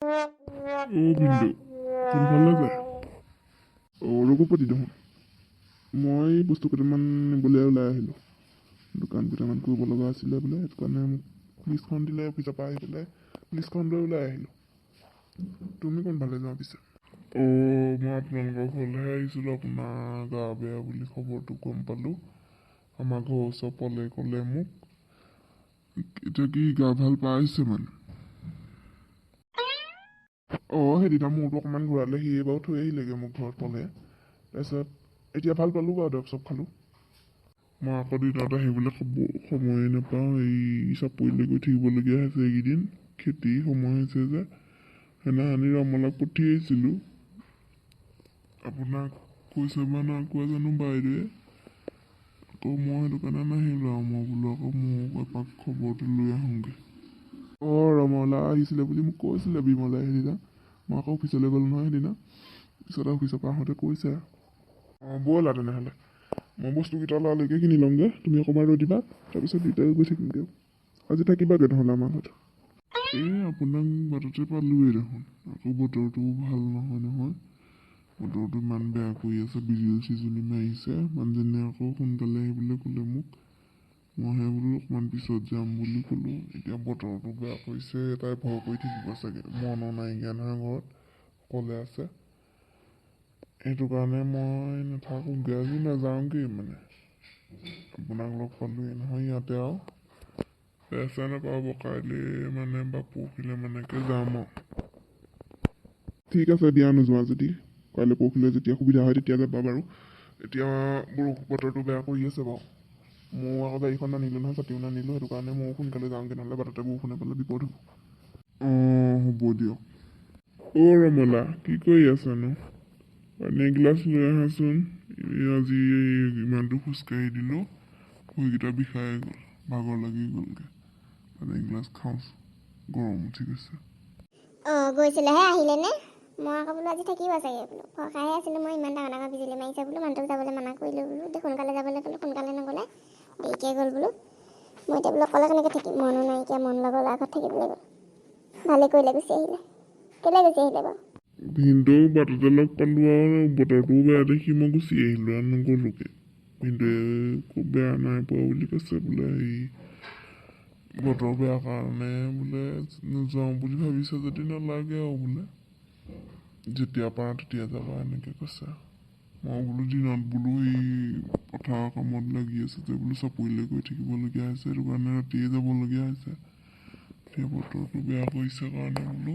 ভিনদেউ কোনফালে যায়? ৰঘুপতি দেখোন। মই বস্তু কেইটামান নিবলৈ ওলাই আহিলোঁ। দোকান কেইটামান কৰিব লগা আছিলে বোলে, সেইটো কাৰণে মোক লিষ্টখন দিলে অফিচৰ পৰা আহি পেলাই লিষ্টখন লৈ ওলাই আহিলোঁ। তুমি কোনফালে যোৱা পিছে? মই আপোনালোকৰ ঘৰলৈহে আহিছিলোঁ। আপোনাৰ গা বেয়া বুলি খবৰটো গম পালোঁ। আমাৰ ঘৰৰ ওচৰ পলে ক'লে মোক। এতিয়া কি গা ভাল পাইছে মানে? সেইদিনা মূৰটো অকণমান ঘূৰালে, সিয়ে বাৰু থৈ আহিলেগৈ মোক ঘৰত পলে। তাৰপিছত এতিয়া ভাল পালোঁ বাৰু, দৰৱ চব খালোঁ। মই আকৌ দিনত আহিবলৈ সময়ে নাপাওঁ। এই চাপৰিলৈ গৈ থাকিবলগীয়া হৈছে এইকেইদিন। খেতি সময় হৈছে যে, সেইদিনাখনি ৰঙালাও পঠিয়াইছিলোঁ। আপোনাক কৈছে বা নাই কোৱা জানো বাইদেৱে। আকৌ মই সেইটো কাৰণে নাহিলোঁ আৰু মই বোলো আকৌ মোক এপাক খবৰটো লৈ আহোঁগৈ। ৰঙালাও আহিছিলে বুলি মোক কৈছিলে বিমলে সেইদিনা। মই আকৌ অফিচলৈ গ'লোঁ নহয় সেইদিনা। পিছত অফিচৰ পৰা আহোঁতে কৈছে। ব'লা তেনেহ'লে মই বস্তুকেইটা লালৈকে কিনি ল'মগৈ, তুমি অকণমান ৰৈ দিবা, তাৰপিছত দুইটাই গৈ থাকিমগৈ। আজি থাকিবাগৈ নহ'লে আমাৰ ঘৰত। আপোনাক বাটতে পালোঁৱেই দেখোন। আকৌ বতৰটোও ভাল নহয়। বতৰটো ইমান বেয়া কৰি আছে, বিজুলী মাৰিছে। মানুহজনে আকৌ সোনকালে আহিবলৈ ক'লে মোক। মইহে বোলো অকণমান পিছত যাম বুলি ক'লোঁ। এতিয়া বতৰটো বেয়া কৰিছে, তাই ভয় কৰি থাকিব চাগে। মনো নাইকিয়া নহয়, ঘৰত অকলে আছে। সেইটো কাৰণে মই নাথাকোঁগৈ, আজি নাযাওঁগৈ মানে। আপোনাক লগ পালোঁৱেই নহয় ইয়াতে আৰু। পেচা নাপাব, কাইলৈ মানে বা পৰহিলৈ মানেকৈ যাম আৰু। ঠিক আছে দিয়া, নোযোৱা যদি। কাইলৈ পৰহিলৈ যেতিয়া সুবিধা হয় তেতিয়া যাবা বাৰু। এতিয়া বতৰটো বেয়া কৰি আছে বাৰু। ময়ো আকৌ গাড়ীখন নানিলোঁ নহয়, ছাতিও নানিলোঁ। সেইটো কাৰণে ময়ো সোনকালে যাওঁগৈ, নহ'লে বাটতে বৰষুণে পালে বিপদ হ'ব। হ'ব দিয়ক। ৰমলা কি কৰি আছানো? পানী এগিলাচ লৈ আহাচোন। আজি ইমানটো খোজকাঢ়ি দিলোঁ, ভৰিকেইটা বিষাই গ'ল, ভাগৰ লাগি গ'লগৈ। পানী এগিলাচ খাওঁচোন, গৰম উঠি গৈছে। গৈছিলেহে আহিলেনে? মই আকৌ বোলো আজি থাকিব চাগে বোলো। ভয় খাইহে আছিলোঁ মই, ইমান ডাঙৰ বিজুলী মাৰিছে বোলো। মানুহটোক যাবলৈ মানা কৰিলোঁ বোলো। সোনকালে যাবলৈ ক'লোঁ, সোনকালে নগ'লে, দেৰিকৈ গ'ল বোলো। মই এতিয়া বোলো অকলে কেনেকৈ থাকিম, মনো নাইকিয়া, মন লগৰ আগত থাকিবলৈ গ'ল। ভালে কৰিলে গুচি আহিলে। কেলৈ গুচি আহিলে বাৰু? ভিনদেউ বাটতে লগ পালোঁ আৰু বতৰটোও বেয়া দেখি মই গুচি আহিলোঁ আৰু নগ'লোগৈ। ভিনদেউৱে খুব বেয়া নাই পোৱা বুলি কৈছে বোলে। বতৰ বেয়া কাৰণে বোলে নোযাওঁ বুলি ভাবিছে যদি নালাগে আৰু বোলে, যেতিয়া পাৰা তেতিয়া যাবা এনেকৈ কৈছে। মই বোলো দিনত বোলো পথাৰৰ কামত লাগি আছে যে বোলো, চাপৰিলৈ গৈ থাকিবলগীয়া হৈছে, সেইটো কাৰণে ৰাতিয়ে যাবলগীয়া হৈছে। এতিয়া বতৰটো বেয়া কৰিছে কাৰণে বোলো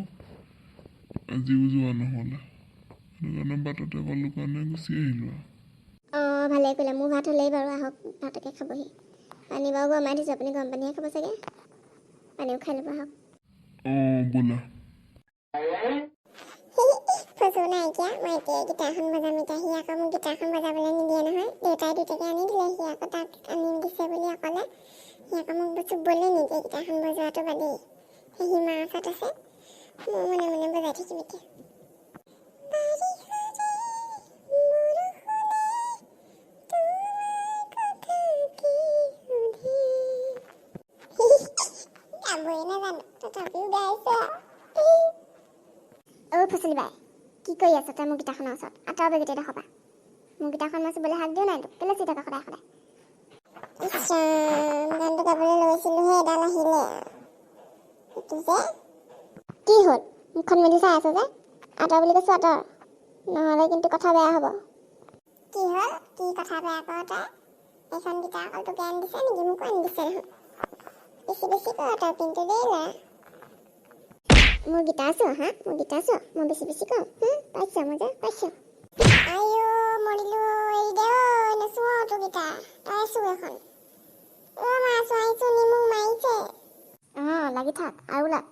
আজিও যোৱা নহ'লে, সেইটো কাৰণে বাটতে পালোঁ কাৰণে গুচি আহিলোঁ আৰু। ভালে কৰিলে। মোৰ ভাত হ'লেই বাৰু, আহক ভাতকে খাবহি। পানী বাৰু গৰমাই দিছোঁ, আপুনি গৰম পানীহে খাব চাগে। পানীও খাই ল'ব আহক। ব'লা। ফচু নাইকিয়া, মই এতিয়া গীটাৰখন বজাম। এতিয়া সি আকৌ মোক গীটাৰখন বজাবলৈ নিদিয়ে নহয়। দেউতাই দুটাকে আনি দিলে, সি আকৌ তাক আনি দিছে বুলি অকলে। সি আকৌ মোক চুবলৈ নিদিয়ে, গীটাৰখন বজোৱাটো বাদেই। সি মাৰ ওচৰত আছে, মই মনে মনে বজাই থাকিম এতিয়া। গাবই নাজানো, তথাপিও গাইছে। ফচলি বাই, কি কৰি আছ তই মোৰ গীটাৰখনৰ ওচৰত? আঁতৰাব গোটেই পৰা। মোৰ গীটাৰখন মই চুবলৈ হাক দিওঁ নাই তোক, কেলৈ চুই থাক সদায় সদায়? গানটো গাবলৈ লৈছিলোহে, এডাল আহিলে। কি হ'ল? মুখখন মেলি চাই আছ যে? আঁতৰ বুলি কৈছোঁ আঁতৰ, নহ'লে কিন্তু কথা বেয়া হ'ব। কি হ'ল? কি কথা বেয়া কৰ তই? এইখন গীটাৰ অকল তোকে আনি দিছে নেকি? মোকো আনি দিছে নহয়। বেছি কৰ তই কিন্তু দেই ল'ৰা। মোৰ গীটাৰ চোৱা, মোৰ গীটাৰ চোৱা, মই বেছি কওঁ। পাইছ মজা, পাইছ। আইও মৰিলো, এৰি দে নচোঁ তোৰ গীটাৰ, তই চো এখন। মা চোৱাইছো নি, মোক মাৰিছে। লাগি থাক আৰু লাগ।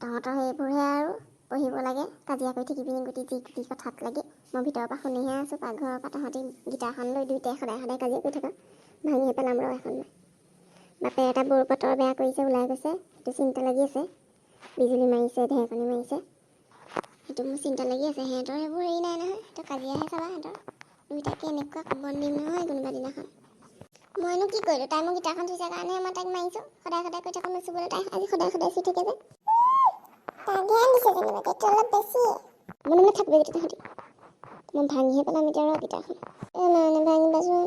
তহঁতৰ সেইবোৰহে আৰু পঢ়িব লাগে, কাজিয়া কৰি থাকিবি গুটি কথাত লাগি। মই ভিতৰৰ পৰা শুনিহে আছোঁ, পাকঘৰৰ পৰা তহঁতি গীটাৰখন লৈ দুইটাই সদায় কাজিয়া কৰি থাক। ভাঙিয়ে পেলাম ৰ এখন মই। বাপে এটা বৰ বতৰ বেয়া কৰিছে, ওলাই গৈছে, সেইটো চিন্তা লাগি আছে। বিজুলী মাৰিছে, ঢেৰেকনি মাৰিছে, সেইটো মোৰ চিন্তা লাগি আছে। সিহঁতৰ সেইবোৰ হেৰি নাই নহয়, সিহঁতৰ কাজিয়াহে চাবা। সিহঁতৰ দুইটাকে এনেকুৱা খবৰ দিম নহয় কোনোবা দিনাখন। মইনো কি কৰিলোঁ? তাই মোক গীটাৰখন থৈছে কাৰণেহে মই তাইক মাৰিছোঁ। সদায় কৈ থাকোঁ নুচুবলৈ, তাই আজি সদায় চুই থাকে যে। তাক জ্ঞান দিছে যেনিবা তেতিয়া অলপ বেছিয়ে মনে মনে থাকবে তেতিয়া তহঁতি মই ভাঙিহে পেলাম এতিয়া ৰ গীটাৰখন নাভাঙিবাচোন